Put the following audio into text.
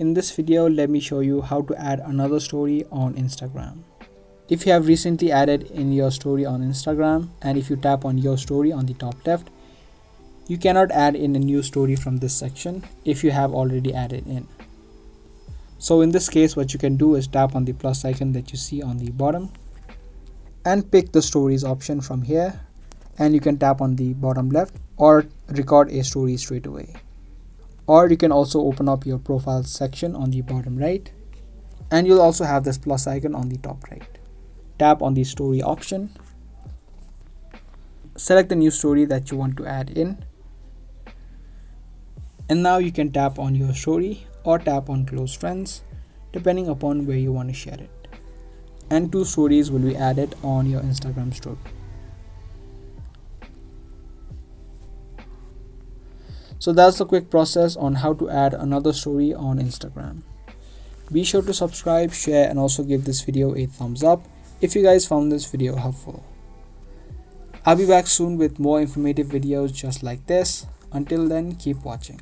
In this video, let me show you how to add another story on Instagram. If you have recently added in your story on Instagram, and if you tap on your story on the top left, you cannot add in a new story from this section if you have already added in. So in this case, what you can do is tap on the plus icon that you see on the bottom and pick the stories option from here, and you can tap on the bottom left or record a story straight away. Or you can also open up your profile section on the bottom right, and you'll also have this plus icon on the top right. Tap on the story option, select the new story that you want to add in, and now you can tap on your story or tap on close friends depending upon where you want to share it. And 2 stories will be added on your Instagram story. So that's the quick process on how to add another story on Instagram. Be sure to subscribe, share, and also give this video a thumbs up if you guys found this video helpful. I'll be back soon with more informative videos just like this. Until then, keep watching.